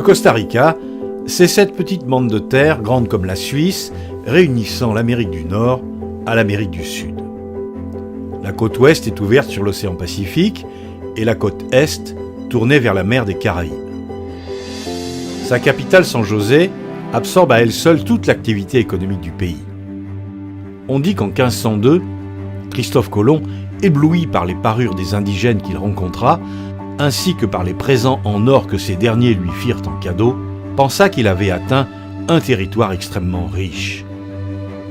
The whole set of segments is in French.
Le Costa Rica, c'est cette petite bande de terre, grande comme la Suisse, réunissant l'Amérique du Nord à l'Amérique du Sud. La côte ouest est ouverte sur l'océan Pacifique et la côte est tournée vers la mer des Caraïbes. Sa capitale, San José, absorbe à elle seule toute l'activité économique du pays. On dit qu'en 1502, Christophe Colomb, ébloui par les parures des indigènes qu'il rencontra, ainsi que par les présents en or que ces derniers lui firent en cadeau, pensa qu'il avait atteint un territoire extrêmement riche.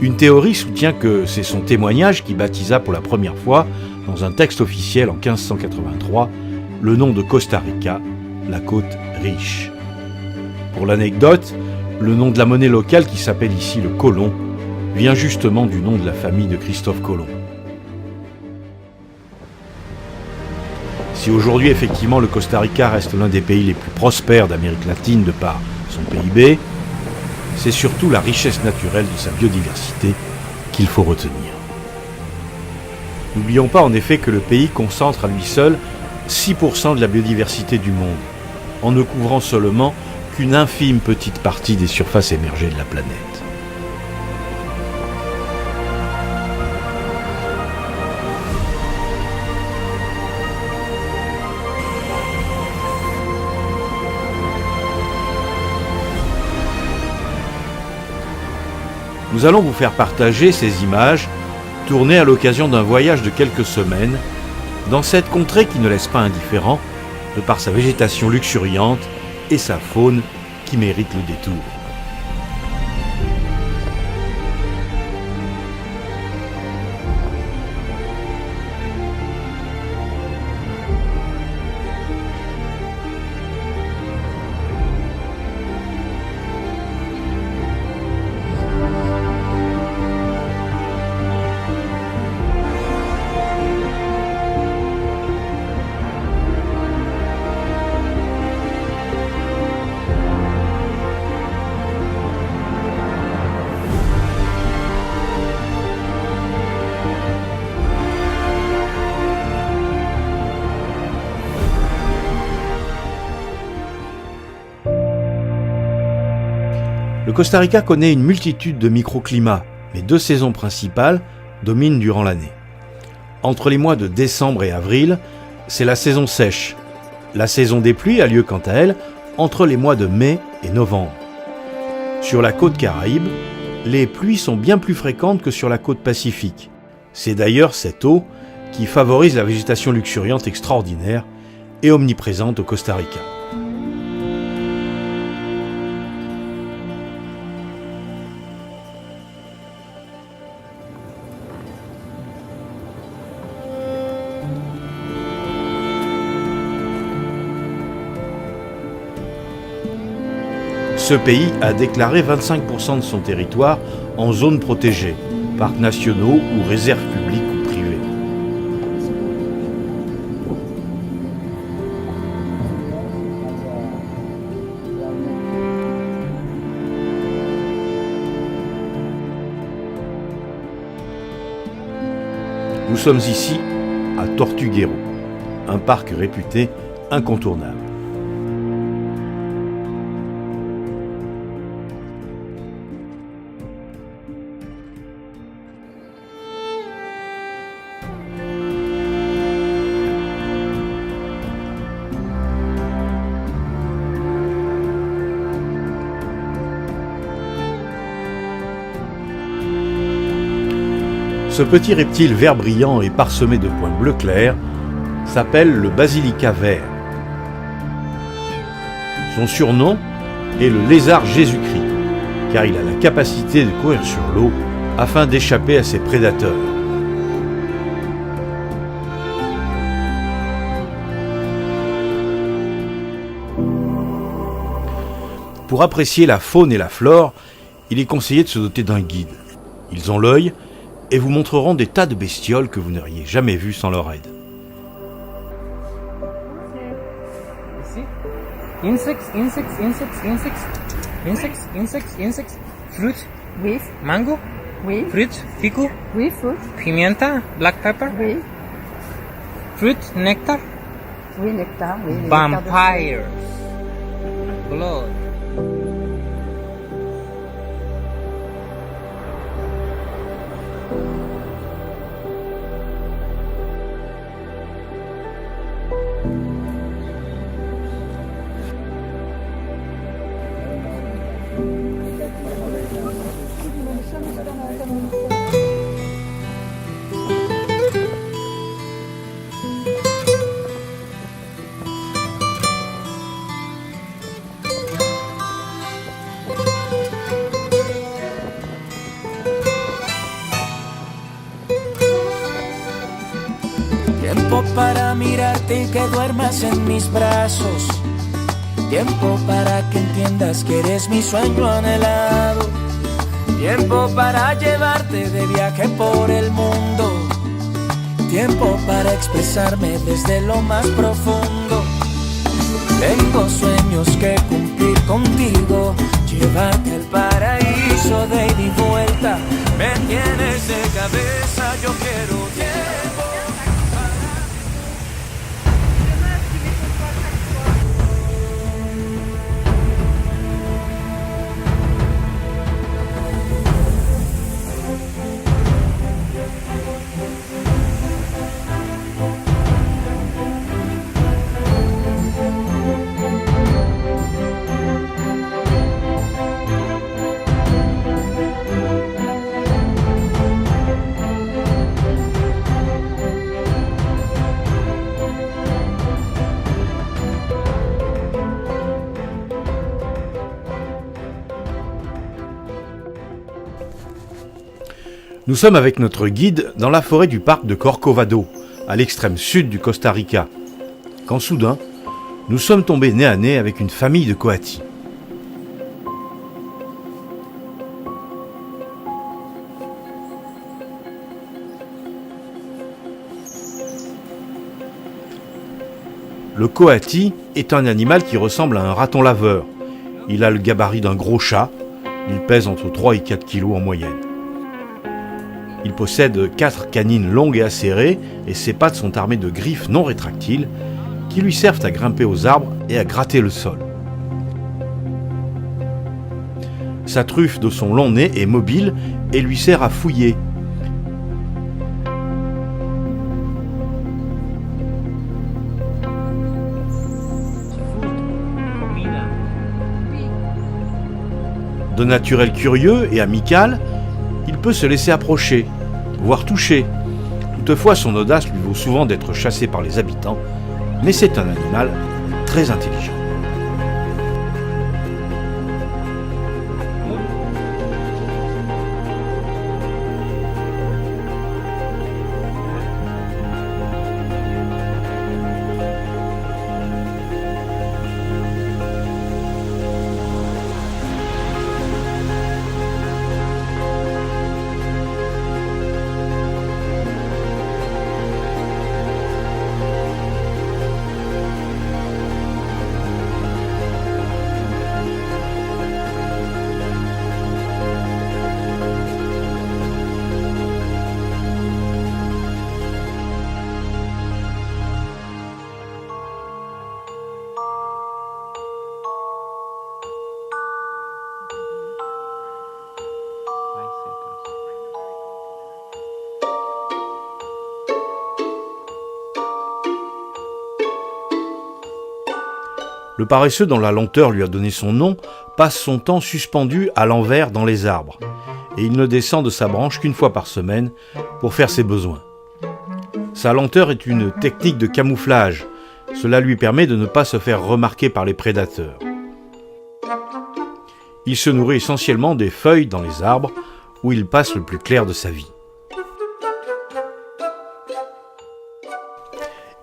Une théorie soutient que c'est son témoignage qui baptisa pour la première fois, dans un texte officiel en 1583, le nom de Costa Rica, la côte riche. Pour l'anecdote, le nom de la monnaie locale qui s'appelle ici le colon vient justement du nom de la famille de Christophe Colomb. Si aujourd'hui, effectivement, le Costa Rica reste l'un des pays les plus prospères d'Amérique latine de par son PIB, c'est surtout la richesse naturelle de sa biodiversité qu'il faut retenir. N'oublions pas en effet que le pays concentre à lui seul 6% de la biodiversité du monde, en ne couvrant seulement qu'une infime petite partie des surfaces émergées de la planète. Nous allons vous faire partager ces images tournées à l'occasion d'un voyage de quelques semaines dans cette contrée qui ne laisse pas indifférent de par sa végétation luxuriante et sa faune qui mérite le détour. Le Costa Rica connaît une multitude de microclimats, mais 2 saisons principales dominent durant l'année. Entre les mois de décembre et avril, c'est la saison sèche. La saison des pluies a lieu quant à elle entre les mois de mai et novembre. Sur la côte Caraïbe, les pluies sont bien plus fréquentes que sur la côte Pacifique. C'est d'ailleurs cette eau qui favorise la végétation luxuriante extraordinaire et omniprésente au Costa Rica. Ce pays a déclaré 25% de son territoire en zone protégée, parcs nationaux ou réserves publiques ou privées. Nous sommes ici à Tortuguero, un parc réputé incontournable. Ce petit reptile vert brillant et parsemé de points bleu clair s'appelle le basilica vert. Son surnom est le lézard Jésus-Christ, car il a la capacité de courir sur l'eau afin d'échapper à ses prédateurs. Pour apprécier la faune et la flore, il est conseillé de se doter d'un guide. Ils ont l'œil et vous montreront des tas de bestioles que vous n'auriez jamais vues sans leur aide. Insects. Fruit. Oui, Mango. oui, Fruit. Figu. oui, fruit, Pimienta. Black pepper. oui, Fruit. Nectar. oui, nectar, oui. le nectar de Vampires. Blood. Tiempo para mirarte y que duermas en mis brazos. Tiempo para que entiendas que eres mi sueño anhelado. Tiempo para llevarte de viaje por el mundo. Tiempo para expresarme desde lo más profundo. Tengo sueños que cumplir contigo, llevarte al paraíso de ida y vuelta. Me tienes de cabeza, yo quiero tiempo. Nous sommes avec notre guide dans la forêt du parc de Corcovado, à l'extrême sud du Costa Rica, quand soudain, nous sommes tombés nez à nez avec une famille de coatis. Le coati est un animal qui ressemble à un raton laveur. Il a le gabarit d'un gros chat, il pèse entre 3 et 4 kilos en moyenne. Il possède 4 canines longues et acérées et ses pattes sont armées de griffes non rétractiles qui lui servent à grimper aux arbres et à gratter le sol. Sa truffe de son long nez est mobile et lui sert à fouiller. De naturel curieux et amical, il peut se laisser approcher, voire toucher. Toutefois, son audace lui vaut souvent d'être chassé par les habitants, mais c'est un animal très intelligent. Le paresseux dont la lenteur lui a donné son nom passe son temps suspendu à l'envers dans les arbres et il ne descend de sa branche qu'une fois par semaine pour faire ses besoins. Sa lenteur est une technique de camouflage. Cela lui permet de ne pas se faire remarquer par les prédateurs. Il se nourrit essentiellement des feuilles dans les arbres où il passe le plus clair de sa vie.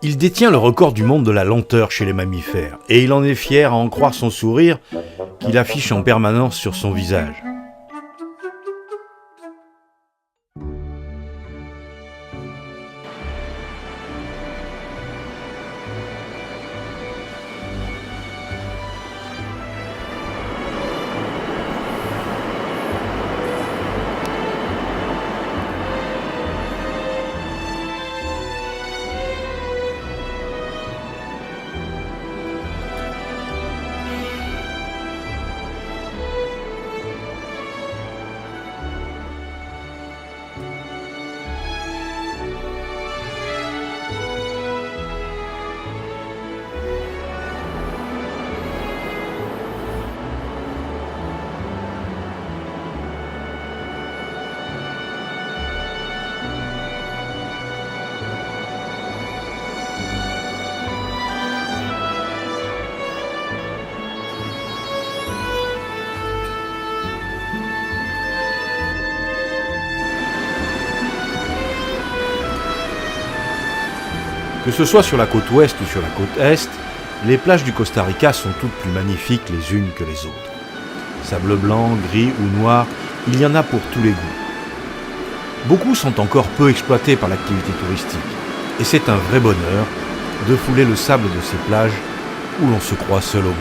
Il détient le record du monde de la lenteur chez les mammifères et il en est fier à en croire son sourire qu'il affiche en permanence sur son visage. Que ce soit sur la côte ouest ou sur la côte est, les plages du Costa Rica sont toutes plus magnifiques les unes que les autres. Sable blanc, gris ou noir, il y en a pour tous les goûts. Beaucoup sont encore peu exploités par l'activité touristique, et c'est un vrai bonheur de fouler le sable de ces plages où l'on se croit seul au monde.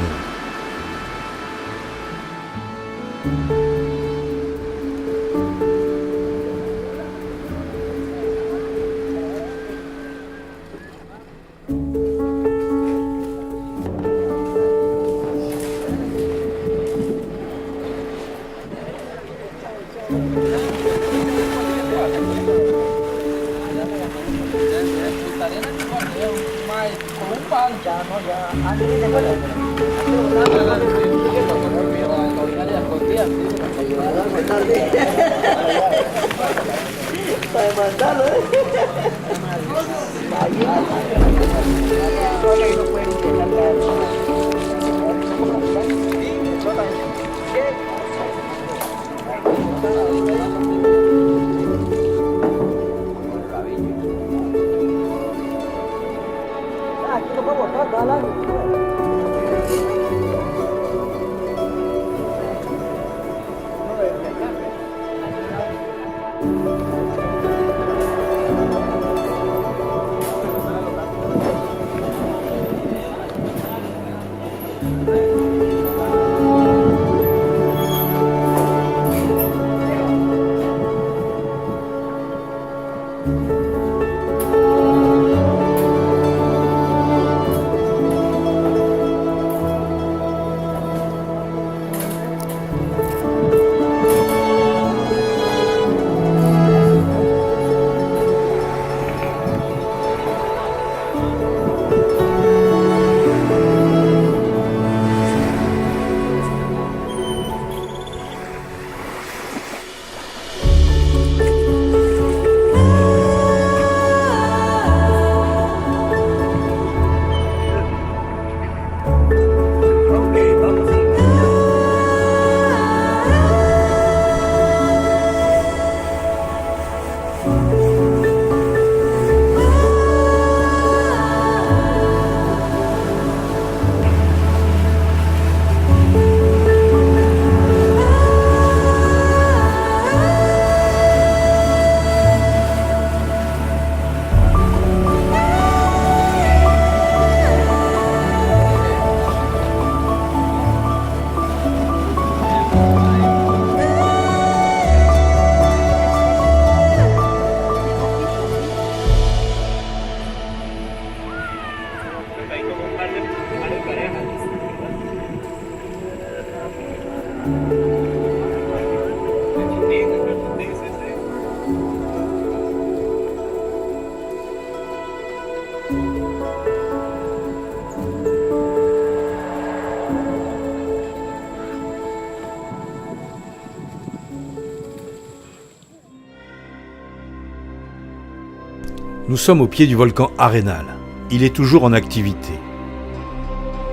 Nous sommes au pied du volcan Arenal. Il est toujours en activité.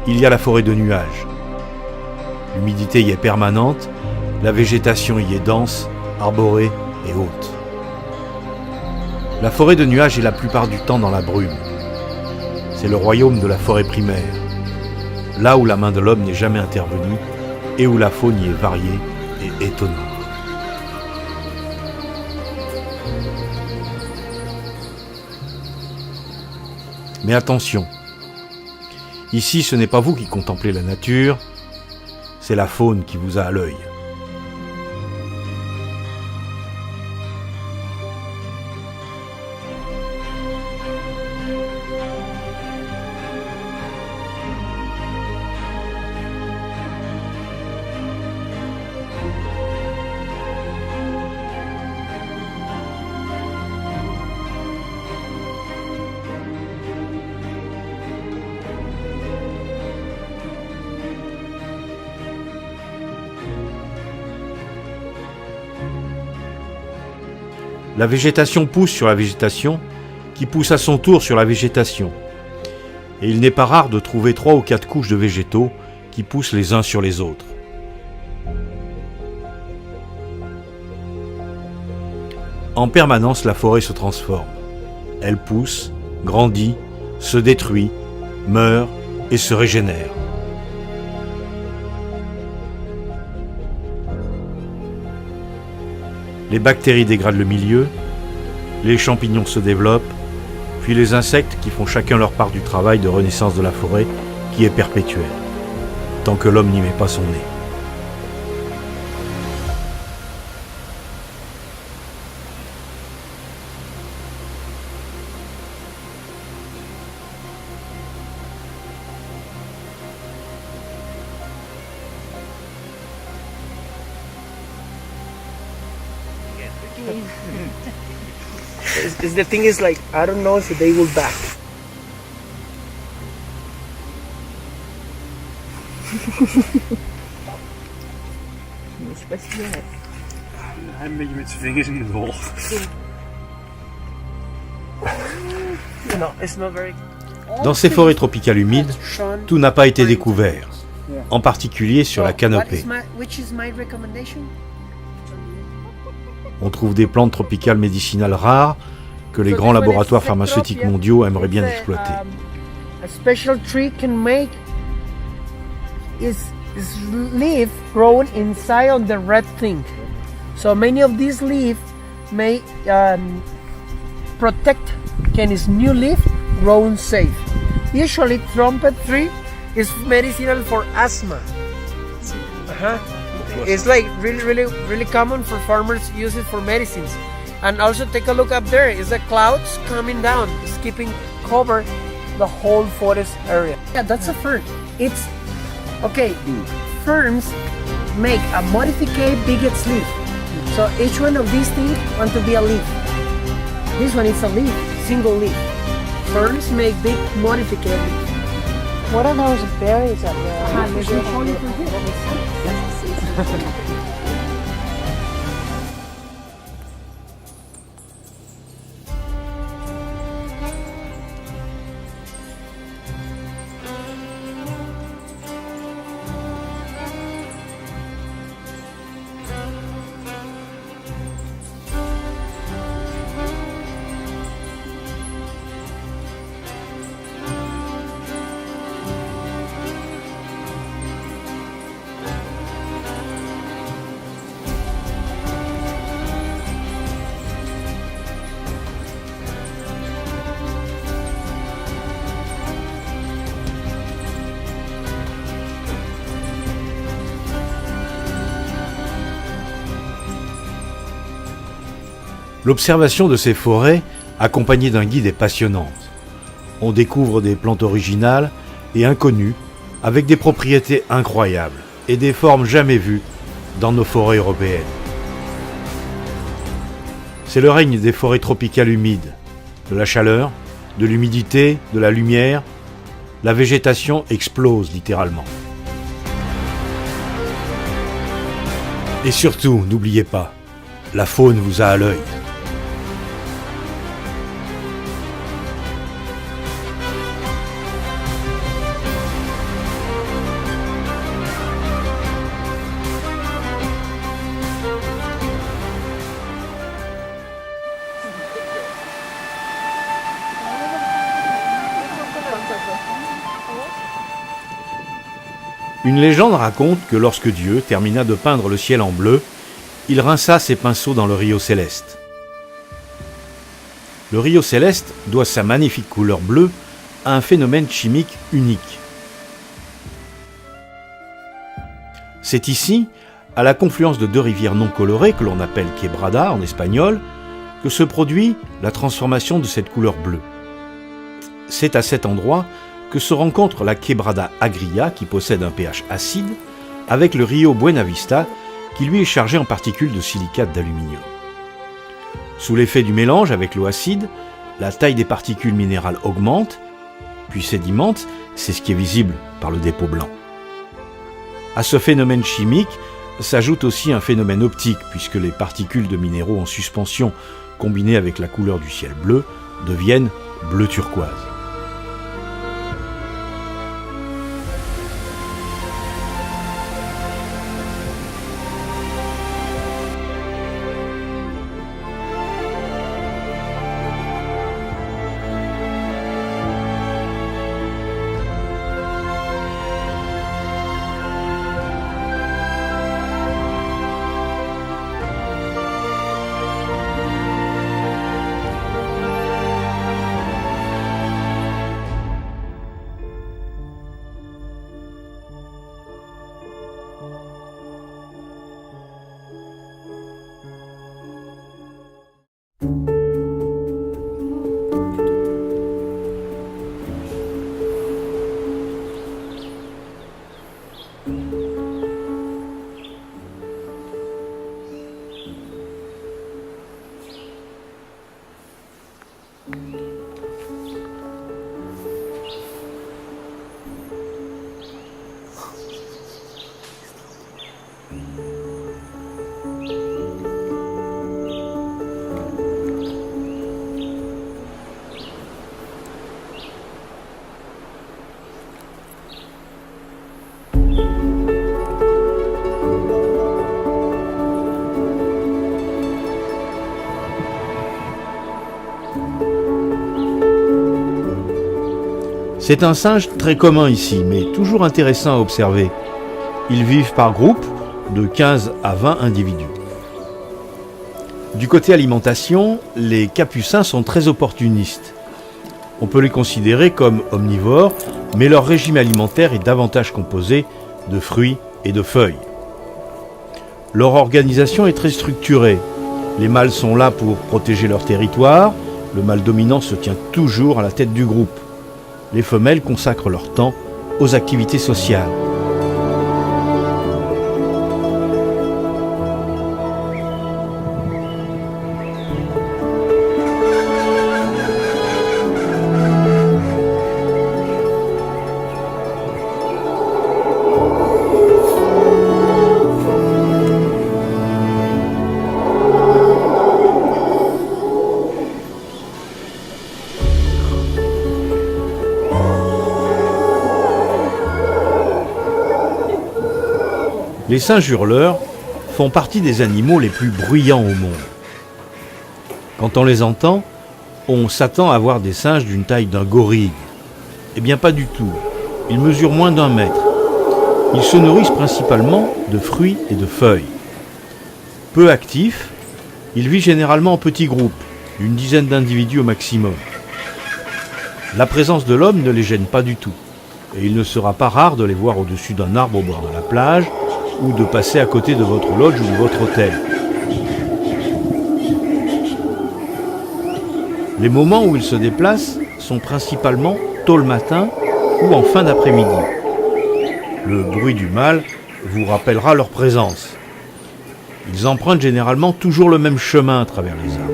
Il y a la forêt de nuages. L'humidité y est permanente, la végétation y est dense, arborée et haute. La forêt de nuages est la plupart du temps dans la brume. C'est le royaume de la forêt primaire, là où la main de l'homme n'est jamais intervenue et où la faune y est variée et étonnante. Mais attention, ici ce n'est pas vous qui contemplez la nature, c'est la faune qui vous a à l'œil. La végétation pousse sur la végétation, qui pousse à son tour sur la végétation. Et il n'est pas rare de trouver 3 ou 4 couches de végétaux qui poussent les uns sur les autres. En permanence, la forêt se transforme. Elle pousse, grandit, se détruit, meurt et se régénère. Les bactéries dégradent le milieu, les champignons se développent, puis les insectes qui font chacun leur part du travail de renaissance de la forêt qui est perpétuel, tant que l'homme n'y met pas son nez. The thing is, like, I don't know if they will back. Je sais pas si bien. Hij een beetje met zijn vingers in het hol. You know, it's not very. Dans ces forêts tropicales humides, tout n'a pas été découvert, en particulier sur la canopée. Which is my recommendation? On trouve des plantes tropicales médicinales rares que les grands laboratoires pharmaceutiques mondiaux aimeraient bien exploiter. A special tree can make is leaf grown inside on the red thing. So many of these leaves may protect his new leaf grown safe. Usually trumpet tree is medicinal for asthma. It's like really common for farmers use it for medicines. And also take a look up there. Is the clouds coming down? It's keeping cover the whole forest area. Yeah, that's a fern. It's okay. Ferns make a modified biggest leaf. So each one of these things want to be a leaf. This one is a leaf, single leaf. Ferns make big modified leaf. What are those berries up there? Let me show you from here. L'observation de ces forêts, accompagnée d'un guide, est passionnante. On découvre des plantes originales et inconnues, avec des propriétés incroyables et des formes jamais vues dans nos forêts européennes. C'est le règne des forêts tropicales humides, de la chaleur, de l'humidité, de la lumière. La végétation explose littéralement. Et surtout, n'oubliez pas, la faune vous a à l'œil. Une légende raconte que lorsque Dieu termina de peindre le ciel en bleu, il rinça ses pinceaux dans le Rio Céleste. Le Rio Céleste doit sa magnifique couleur bleue à un phénomène chimique unique. C'est ici, à la confluence de deux rivières non colorées que l'on appelle quebrada en espagnol, que se produit la transformation de cette couleur bleue. C'est à cet endroit que se rencontre la Quebrada Agria, qui possède un pH acide, avec le Rio Buenavista, qui lui est chargé en particules de silicate d'aluminium. Sous l'effet du mélange avec l'eau acide, la taille des particules minérales augmente, puis sédimente, c'est ce qui est visible par le dépôt blanc. À ce phénomène chimique s'ajoute aussi un phénomène optique, puisque les particules de minéraux en suspension, combinées avec la couleur du ciel bleu, deviennent bleu turquoise. C'est un singe très commun ici, mais toujours intéressant à observer. Ils vivent par groupe, de 15 à 20 individus. Du côté alimentation, les capucins sont très opportunistes. On peut les considérer comme omnivores, mais leur régime alimentaire est davantage composé de fruits et de feuilles. Leur organisation est très structurée. Les mâles sont là pour protéger leur territoire. Le mâle dominant se tient toujours à la tête du groupe. Les femelles consacrent leur temps aux activités sociales. Les singes hurleurs font partie des animaux les plus bruyants au monde. Quand on les entend, on s'attend à voir des singes d'une taille d'un gorille. Eh bien pas du tout, ils mesurent moins d'1 mètre. Ils se nourrissent principalement de fruits et de feuilles. Peu actifs, ils vivent généralement en petits groupes, d'une dizaine d'individus au maximum. La présence de l'homme ne les gêne pas du tout, et il ne sera pas rare de les voir au-dessus d'un arbre au bord de la plage, ou de passer à côté de votre lodge ou de votre hôtel. Les moments où ils se déplacent sont principalement tôt le matin ou en fin d'après-midi. Le bruit du mâle vous rappellera leur présence. Ils empruntent généralement toujours le même chemin à travers les arbres.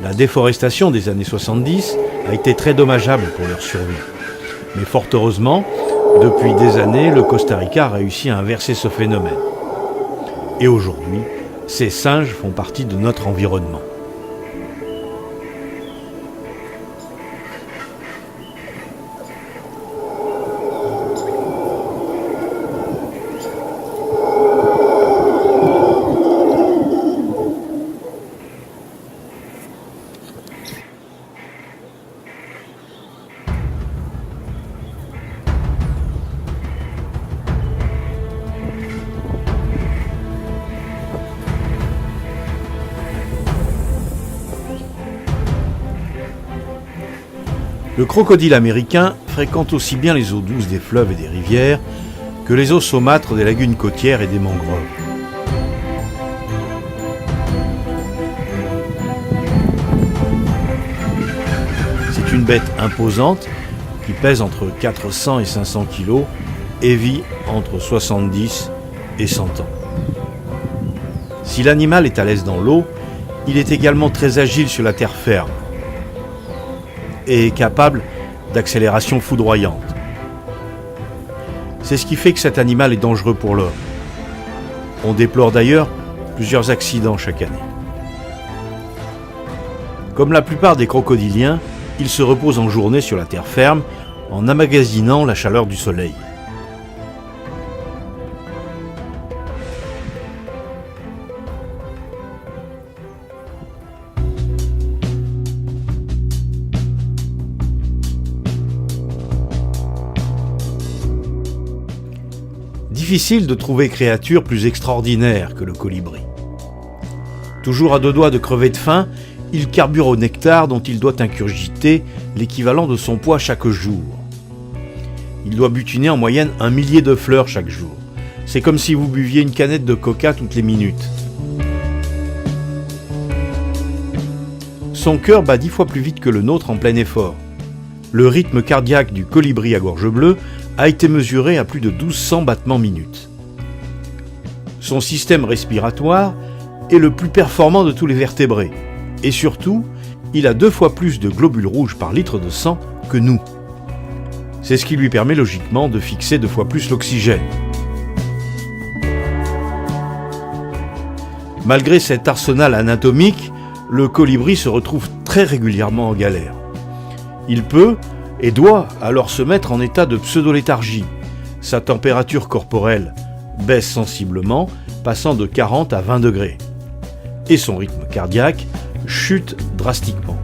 La déforestation des années 70 a été très dommageable pour leur survie. Mais fort heureusement, depuis des années, le Costa Rica a réussi à inverser ce phénomène. Et aujourd'hui, ces singes font partie de notre environnement. Le crocodile américain fréquente aussi bien les eaux douces des fleuves et des rivières que les eaux saumâtres des lagunes côtières et des mangroves. C'est une bête imposante qui pèse entre 400 et 500 kg et vit entre 70 et 100 ans. Si l'animal est à l'aise dans l'eau, il est également très agile sur la terre ferme et capable d'accélération foudroyante. C'est ce qui fait que cet animal est dangereux pour l'homme. On déplore d'ailleurs plusieurs accidents chaque année. Comme la plupart des crocodiliens, il se repose en journée sur la terre ferme en emmagasinant la chaleur du soleil. Difficile de trouver créature plus extraordinaire que le colibri. Toujours à 2 doigts de crever de faim, il carbure au nectar dont il doit ingurgiter l'équivalent de son poids chaque jour. Il doit butiner en moyenne 1 millier de fleurs chaque jour. C'est comme si vous buviez une canette de coca toutes les minutes. Son cœur bat 10 fois plus vite que le nôtre en plein effort. Le rythme cardiaque du colibri à gorge bleue a été mesuré à plus de 1200 battements minutes. Son système respiratoire est le plus performant de tous les vertébrés. Et surtout, il a 2 fois plus de globules rouges par litre de sang que nous. C'est ce qui lui permet logiquement de fixer 2 fois plus l'oxygène. Malgré cet arsenal anatomique, le colibri se retrouve très régulièrement en galère. Il peut et doit alors se mettre en état de pseudo-léthargie. Sa température corporelle baisse sensiblement, passant de 40 à 20 degrés. Et son rythme cardiaque chute drastiquement.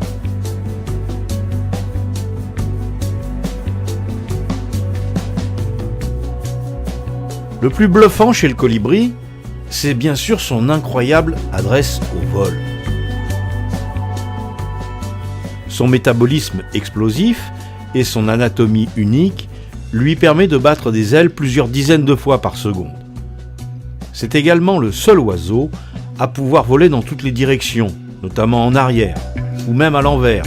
Le plus bluffant chez le colibri, c'est bien sûr son incroyable adresse au vol. Son métabolisme explosif et son anatomie unique lui permet de battre des ailes plusieurs dizaines de fois par seconde. C'est également le seul oiseau à pouvoir voler dans toutes les directions, notamment en arrière ou même à l'envers.